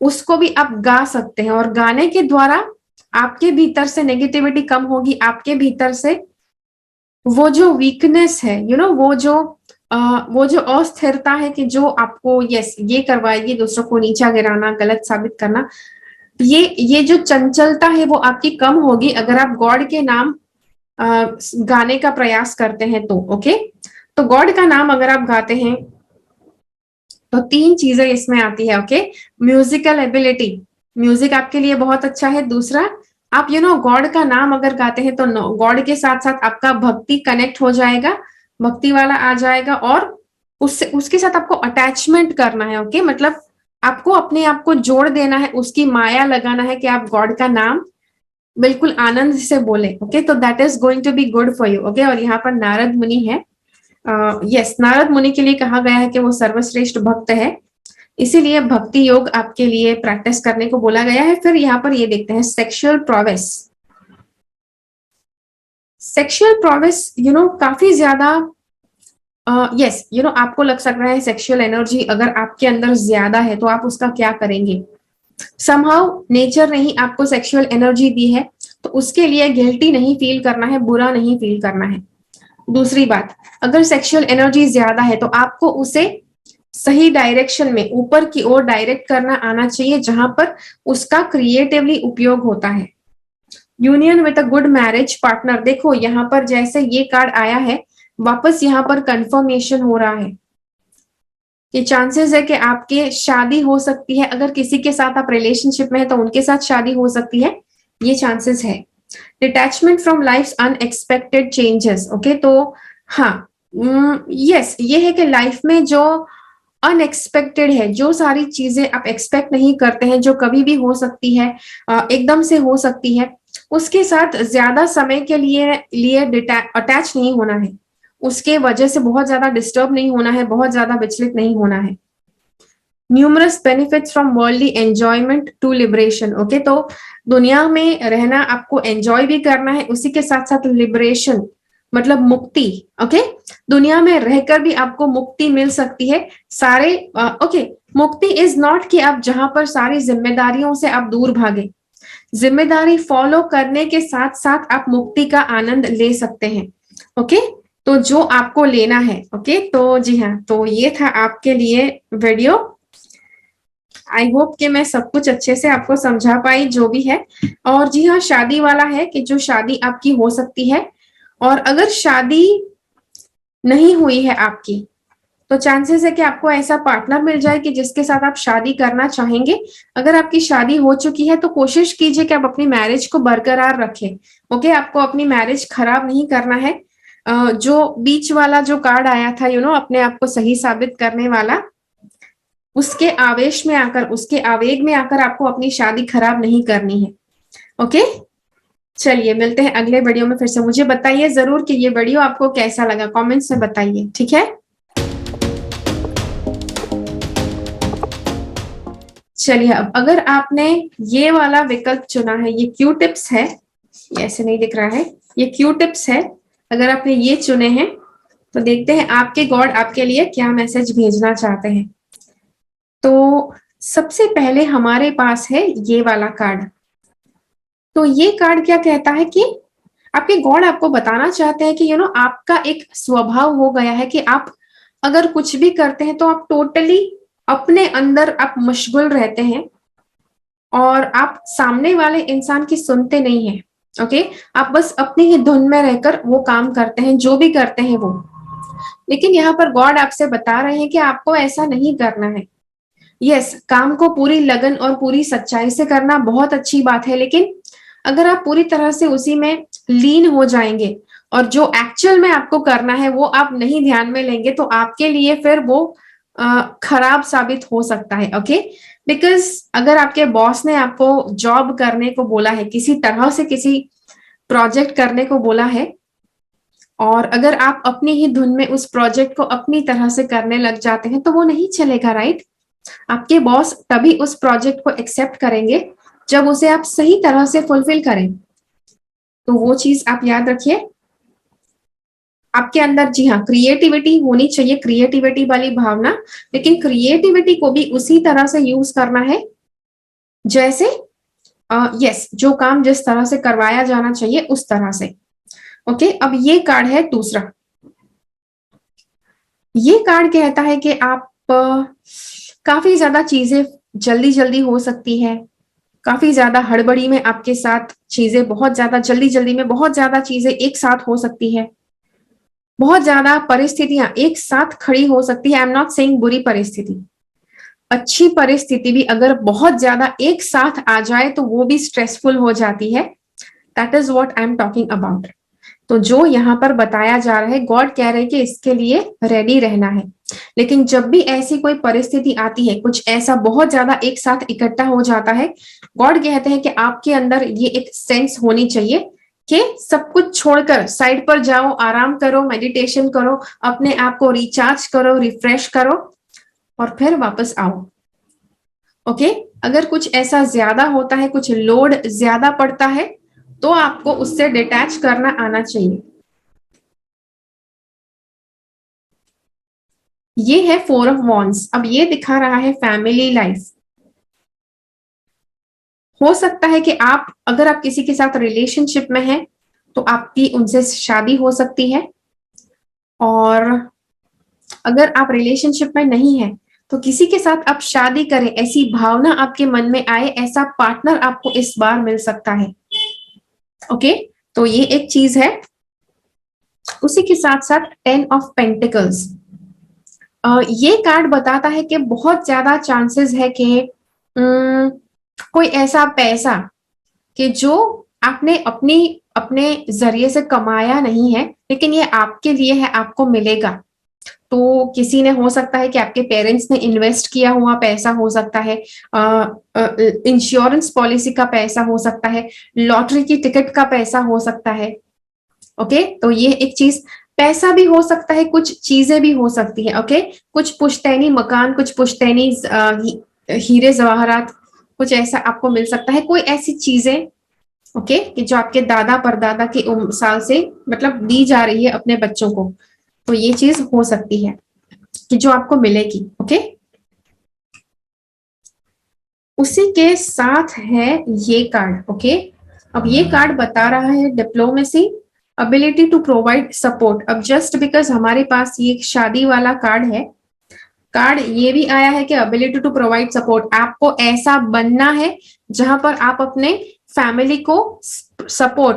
A: उसको भी आप गा सकते हैं, और गाने के द्वारा आपके भीतर से नेगेटिविटी कम होगी, आपके भीतर से वो जो वीकनेस है, वो जो अस्थिरता है कि जो आपको यस ये करवाएगी, दूसरों को नीचा गिराना, गलत साबित करना, ये जो चंचलता है वो आपकी कम होगी अगर आप गॉड के नाम गाने का प्रयास करते हैं तो। ओके, तो गॉड का नाम अगर आप गाते हैं तो 3 चीजें इसमें आती है। ओके, म्यूजिकल एबिलिटी, म्यूजिक आपके लिए बहुत अच्छा है। दूसरा, आप गॉड का नाम अगर गाते हैं तो गॉड के साथ साथ आपका भक्ति कनेक्ट हो जाएगा, भक्ति वाला आ जाएगा, और उससे उसके साथ आपको अटैचमेंट करना है। ओके, मतलब आपको अपने आप को जोड़ देना है, उसकी माया लगाना है कि आप गॉड का नाम बिल्कुल आनंद से बोले। ओके, तो that is going to be good for you. Okay, और यहाँ पर नारद मुनि है। यस, नारद मुनि के लिए कहा गया है कि वो सर्वश्रेष्ठ भक्त है, इसीलिए भक्ति योग आपके लिए प्रैक्टिस करने को बोला गया है। फिर यहाँ पर ये देखते हैं सेक्सुअल प्रोवेस। सेक्सुअल प्रोवेस काफी ज्यादा यस आपको लग सक रहा है सेक्सुअल एनर्जी अगर आपके अंदर ज्यादा है तो आप उसका क्या करेंगे। समहाउ नेचर ने ही आपको सेक्सुअल एनर्जी दी है, तो उसके लिए गिल्टी नहीं फील करना है, बुरा नहीं फील करना है। दूसरी बात, अगर सेक्सुअल एनर्जी ज्यादा है तो आपको उसे सही डायरेक्शन में ऊपर की ओर डायरेक्ट करना आना चाहिए, जहां पर उसका क्रिएटिवली उपयोग होता है। Union with a good marriage partner, देखो यहाँ पर जैसे ये कार्ड आया है, वापस यहाँ पर कंफर्मेशन हो रहा है कि चांसेस है कि आपके शादी हो सकती है। अगर किसी के साथ आप रिलेशनशिप में है तो उनके साथ शादी हो सकती है, ये चांसेस है। Detachment from life unexpected changes. Okay, तो हाँ, यस ये है कि लाइफ में जो अनएक्सपेक्टेड है, जो सारी चीजें आप एक्सपेक्ट नहीं करते हैं, जो कभी भी हो सकती है, एकदम से हो सकती है, उसके साथ ज्यादा समय के लिए अटैच नहीं होना है, उसके वजह से बहुत ज्यादा डिस्टर्ब नहीं होना है, बहुत ज्यादा विचलित नहीं होना है। Numerous benefits from worldly enjoyment to liberation. Okay, तो दुनिया में रहना आपको एंजॉय भी करना है, उसी के साथ साथ लिबरेशन मतलब मुक्ति। ओके, दुनिया में रहकर भी आपको मुक्ति मिल सकती है। सारे ओके, मुक्ति इज नॉट कि आप जहां पर सारी जिम्मेदारियों से आप दूर भागे, जिम्मेदारी फॉलो करने के साथ साथ आप मुक्ति का आनंद ले सकते हैं। ओके, तो जो आपको लेना है। ओके, तो जी हाँ, तो ये था आपके लिए वीडियो। आई होप कि मैं सब कुछ अच्छे से आपको समझा पाई जो भी है। और जी हाँ, शादी वाला है कि जो शादी आपकी हो सकती है, और अगर शादी नहीं हुई है आपकी तो चांसेस है कि आपको ऐसा पार्टनर मिल जाए कि जिसके साथ आप शादी करना चाहेंगे। अगर आपकी शादी हो चुकी है तो कोशिश कीजिए कि आप अपनी मैरिज को बरकरार रखें। ओके, आपको अपनी मैरिज खराब नहीं करना है। जो बीच वाला जो कार्ड आया था अपने आप को सही साबित करने वाला, उसके आवेश में आकर, उसके आवेग में आकर आपको अपनी शादी खराब नहीं करनी है। ओके, चलिए मिलते हैं अगले वीडियो में। फिर से मुझे बताइए जरूर कि ये वीडियो आपको कैसा लगा, कमेंट्स में बताइए, ठीक है। चलिए, अब अगर आपने ये वाला विकल्प चुना है, ये क्यू टिप्स है, ऐसे नहीं दिख रहा है, ये क्यू टिप्स है, अगर आपने ये चुने हैं तो देखते हैं आपके गॉड आपके लिए क्या मैसेज भेजना चाहते हैं। तो सबसे पहले हमारे पास है ये वाला कार्ड। तो ये कार्ड क्या कहता है कि आपके गॉड आपको बताना चाहते हैं कि आपका एक स्वभाव हो गया है कि आप अगर कुछ भी करते हैं तो आप टोटली अपने अंदर आप मशगूल रहते हैं, और आप सामने वाले इंसान की सुनते नहीं हैं। ओके, आप बस अपनी ही धुन में रहकर वो काम करते हैं जो भी करते हैं वो। लेकिन यहाँ पर गॉड आपसे बता रहे हैं कि आपको ऐसा नहीं करना है। यस, काम को पूरी लगन और पूरी सच्चाई से करना बहुत अच्छी बात है, लेकिन अगर आप पूरी तरह से उसी में लीन हो जाएंगे और जो एक्चुअल में आपको करना है वो आप नहीं ध्यान में लेंगे तो आपके लिए फिर वो खराब साबित हो सकता है। ओके, बिकॉज अगर आपके बॉस ने आपको जॉब करने को बोला है, किसी तरह से किसी प्रोजेक्ट करने को बोला है, और अगर आप अपनी ही धुन में उस प्रोजेक्ट को अपनी तरह से करने लग जाते हैं तो वो नहीं चलेगा, राइट। आपके बॉस तभी उस प्रोजेक्ट को एक्सेप्ट करेंगे जब उसे आप सही तरह से फुलफिल करें। तो वो चीज आप याद रखिए। आपके अंदर जी हाँ क्रिएटिविटी होनी चाहिए, क्रिएटिविटी वाली भावना, लेकिन क्रिएटिविटी को भी उसी तरह से यूज करना है जैसे यस, जो काम जिस तरह से करवाया जाना चाहिए उस तरह से। ओके, अब ये कार्ड है दूसरा। ये कार्ड कहता है कि आप काफी ज्यादा चीजें जल्दी जल्दी हो सकती है, काफी ज्यादा हड़बड़ी में आपके साथ चीजें बहुत ज्यादा जल्दी जल्दी में बहुत ज्यादा चीजें एक साथ हो सकती है, बहुत ज्यादा परिस्थितियां एक साथ खड़ी हो सकती है। आई एम नॉट सेइंग बुरी परिस्थिति, अच्छी परिस्थिति भी अगर बहुत ज्यादा एक साथ आ जाए तो वो भी स्ट्रेसफुल हो जाती है। That is what I am talking about. तो जो यहाँ पर बताया जा रहा है, गॉड कह रहे हैं कि इसके लिए रेडी रहना है। लेकिन जब भी ऐसी कोई परिस्थिति आती है, कुछ ऐसा बहुत ज्यादा एक साथ इकट्ठा हो जाता है, गॉड कहते हैं कि आपके अंदर ये एक सेंस होनी चाहिए कि सब कुछ छोड़कर साइड पर जाओ, आराम करो, मेडिटेशन करो, अपने आप को रिचार्ज करो, रिफ्रेश करो और फिर वापस आओ। ओके, अगर कुछ ऐसा ज्यादा होता है, कुछ लोड ज्यादा पड़ता है, तो आपको उससे डिटैच करना आना चाहिए। ये है 4 ऑफ वॉन्ड्स। अब ये दिखा रहा है फैमिली लाइफ। हो सकता है कि अगर आप किसी के साथ रिलेशनशिप में हैं तो आपकी उनसे शादी हो सकती है, और अगर आप रिलेशनशिप में नहीं है तो किसी के साथ आप शादी करें ऐसी भावना आपके मन में आए, ऐसा पार्टनर आपको इस बार मिल सकता है। ओके, तो ये एक चीज है। उसी के साथ साथ 10 ऑफ पेंटिकल्स, ये कार्ड बताता है कि बहुत ज्यादा चांसेस है कि कोई ऐसा पैसा कि जो आपने अपने जरिए से कमाया नहीं है, लेकिन ये आपके लिए है, आपको मिलेगा। तो किसी ने, हो सकता है कि आपके पेरेंट्स ने इन्वेस्ट किया हुआ पैसा हो सकता है, इंश्योरेंस पॉलिसी का पैसा हो सकता है, लॉटरी की टिकट का पैसा हो सकता है। ओके, तो ये एक चीज, पैसा भी हो सकता है, कुछ चीजें भी हो सकती है। ओके, कुछ पुश्तैनी मकान, कुछ पुश्तैनी हीरे जवाहरात, कुछ ऐसा आपको मिल सकता है, कोई ऐसी चीजें। ओके, कि जो आपके दादा परदादा के साल से मतलब दी जा रही है अपने बच्चों को, तो ये चीज हो सकती है कि जो आपको मिलेगी। ओके, उसी के साथ है ये कार्ड। ओके, अब ये कार्ड बता रहा है diplomacy, ability to provide support. अब जस्ट बिकॉज हमारे पास ये शादी वाला कार्ड है, कार्ड ये भी आया है कि अबिलिटी टू प्रोवाइड सपोर्ट, आपको ऐसा बनना है जहां पर आप अपने फैमिली को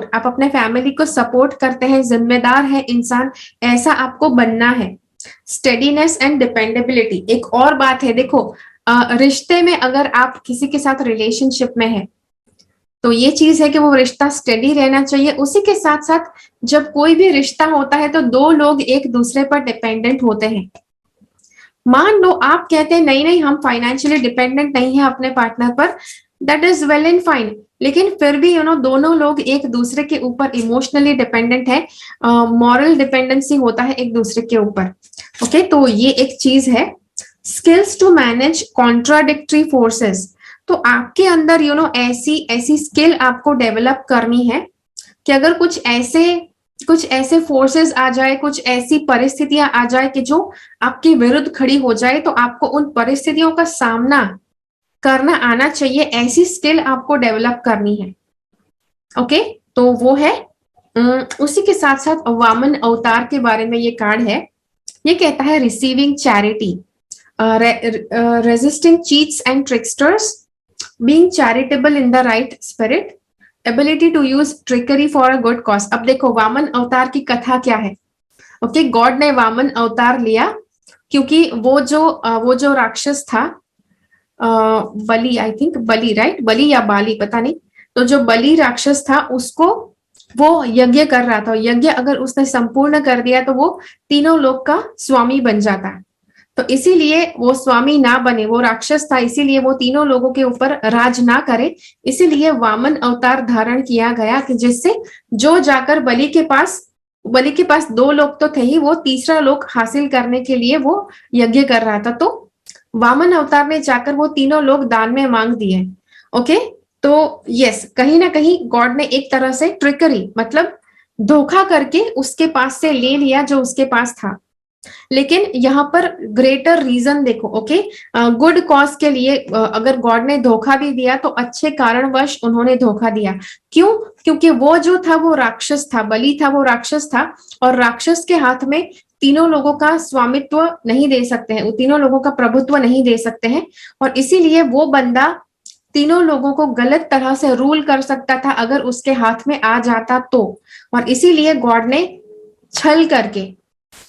A: आप अपने फैमिली को सपोर्ट करते हैं, जिम्मेदार है इंसान, ऐसा आपको बनना है। स्टेडीनेस एंड डिपेंडेबिलिटी एक और बात है। देखो, रिश्ते में अगर आप किसी के साथ रिलेशनशिप में है तो ये चीज है कि वो रिश्ता स्टेडी रहना चाहिए। उसी के साथ साथ जब कोई भी रिश्ता होता है तो दो लोग एक दूसरे पर डिपेंडेंट होते हैं। मान लो आप कहते हैं नहीं नहीं हम फाइनेंशियली डिपेंडेंट नहीं है अपने पार्टनर पर, that is well and fine, लेकिन फिर भी दोनों लोग एक दूसरे के ऊपर इमोशनली डिपेंडेंट है, मॉरल डिपेंडेंसी होता है एक दूसरे के ऊपर। ओके, तो ये एक चीज है। Skills to manage contradictory forces, तो आपके अंदर ऐसी ऐसी स्किल आपको डेवलप करनी है कि अगर कुछ ऐसे फोर्सेस आ जाए, कुछ ऐसी परिस्थितियां आ जाए कि जो आपके विरुद्ध खड़ी हो जाए, तो आपको उन परिस्थितियों का सामना करना आना चाहिए, ऐसी स्किल आपको डेवलप करनी है। ओके, तो वो है। उसी के साथ साथ वामन अवतार के बारे में ये कार्ड है। ये कहता है receiving charity, resisting cheats and tricksters, being charitable in the right spirit, ability to use trickery for a good cause. अब देखो, वामन अवतार की कथा क्या है। ओके, गॉड ने वामन अवतार लिया क्योंकि वो जो राक्षस था, बलि, आई थिंक बलि, राइट, बलि या बाली, पता नहीं। तो जो बलि राक्षस था उसको वो यज्ञ कर रहा था, यज्ञ अगर उसने संपूर्ण कर दिया तो वो तीनों लोक का स्वामी बन जाता है। तो इसीलिए वो स्वामी ना बने, वो राक्षस था, इसीलिए वो तीनों लोगों के ऊपर राज ना करे, इसीलिए वामन अवतार धारण किया गया कि जिससे जो जाकर बलि के पास दो लोक तो थे ही, वो तीसरा लोक हासिल करने के लिए वो यज्ञ कर रहा था। तो वामन अवतार ने जाकर वो तीनों लोग दान में मांग दिए। ओके, तो यस, कहीं ना कहीं गॉड ने एक तरह से ट्रिकरी मतलब धोखा करके उसके पास से ले लिया जो उसके पास था। लेकिन यहाँ पर ग्रेटर रीजन देखो, ओके, गुड कॉज के लिए अगर गॉड ने धोखा भी दिया तो अच्छे कारणवश उन्होंने धोखा दिया। क्यों? क्योंकि वो जो था वो राक्षस था, बलि था, वो राक्षस था, और राक्षस के हाथ में तीनों लोगों का स्वामित्व नहीं दे सकते हैं, तीनों लोगों का प्रभुत्व नहीं दे सकते हैं, और इसीलिए वो बंदा तीनों लोगों को गलत तरह से रूल कर सकता था अगर उसके हाथ में आ जाता तो, और इसीलिए गॉड ने छल करके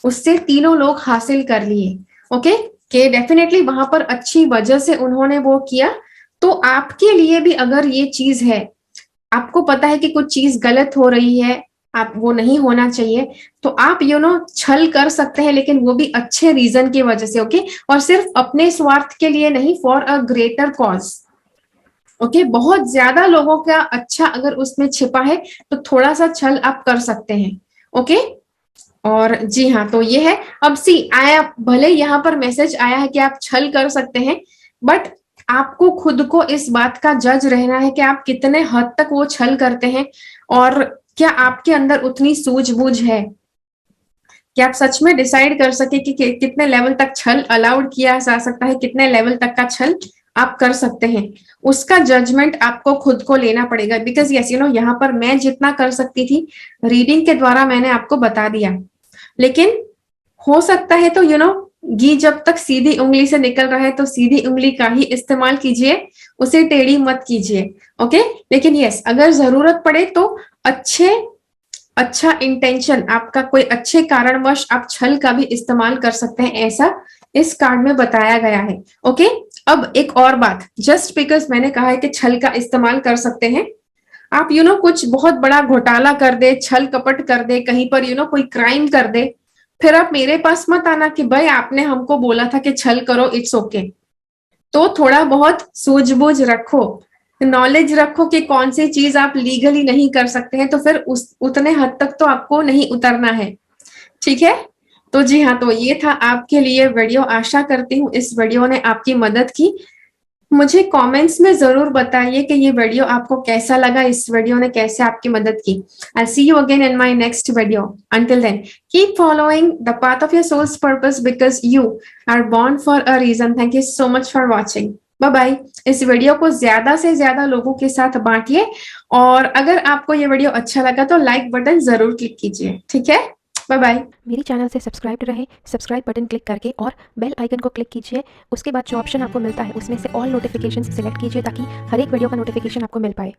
A: उससे तीनों लोग हासिल कर लिए। ओके, कि डेफिनेटली वहां पर अच्छी वजह से उन्होंने वो किया। तो आपके लिए भी अगर ये चीज है, आपको पता है कि कुछ चीज गलत हो रही है, आप वो नहीं होना चाहिए, तो आप छल कर सकते हैं, लेकिन वो भी अच्छे रीजन की वजह से। ओके, और सिर्फ अपने स्वार्थ के लिए नहीं, for a greater cause. Okay, बहुत ज्यादा लोगों का अच्छा अगर उसमें छिपा है तो थोड़ा सा छल आप कर सकते हैं। ओके, और जी हाँ, तो ये है। अब सी आया, भले यहाँ पर मैसेज आया है कि आप छल कर सकते हैं, बट आपको खुद को इस बात का जज रहना है कि आप कितने हद तक वो छल करते हैं, और क्या आपके अंदर उतनी सूझबूझ है कि आप सच में डिसाइड कर सके कि कितने लेवल तक छल अलाउड किया जा सकता है, कितने लेवल तक का छल आप कर सकते हैं। उसका जजमेंट आपको खुद को लेना पड़ेगा। बिकॉज यस, यहाँ पर मैं जितना कर सकती थी रीडिंग के द्वारा मैंने आपको बता दिया, लेकिन हो सकता है तो घी जब तक सीधी उंगली से निकल रहा है तो सीधी उंगली का ही इस्तेमाल कीजिए, उसे टेढ़ी मत कीजिए। ओके, लेकिन यस, अगर जरूरत पड़े तो अच्छा इंटेंशन, आपका कोई अच्छे कारणवश आप छल का भी इस्तेमाल कर सकते हैं, ऐसा इस कार्ड में बताया गया है। ओके, अब एक और बात, जस्ट बिकॉज मैंने कहा है कि छल का इस्तेमाल कर सकते हैं, आप कुछ बहुत बड़ा घोटाला कर दे, छल कपट कर दे, कहीं पर कोई क्राइम कर दे, फिर आप मेरे पास मत आना कि भाई आपने हमको बोला था कि छल करो, इट्स ओके। तो थोड़ा बहुत सूझबूझ रखो, नॉलेज रखो कि कौन सी चीज आप लीगली नहीं कर सकते हैं, तो फिर उतने हद तक तो आपको नहीं उतरना है। ठीक है, तो जी हाँ, तो ये था आपके लिए वीडियो। आशा करती हूँ इस वीडियो ने आपकी मदद की। मुझे कमेंट्स में जरूर बताइए कि ये वीडियो आपको कैसा लगा, इस वीडियो ने कैसे आपकी मदद की। I see you again in my next video. Until then, keep following the path of your soul's purpose because you are born for a reason. Thank you so much for watching. Bye bye. इस वीडियो को ज्यादा से ज्यादा लोगों के साथ बांटिए, और अगर आपको ये वीडियो अच्छा लगा तो लाइक बटन जरूर क्लिक कीजिए। ठीक है, बाय बाय।
B: मेरी चैनल से सब्सक्राइब रहे, सब्सक्राइब बटन क्लिक करके और बेल आइकन को क्लिक कीजिए। उसके बाद जो ऑप्शन आपको मिलता है उसमें से ऑल नोटिफिकेशंस सिलेक्ट कीजिए ताकि हर एक वीडियो का नोटिफिकेशन आपको मिल पाए।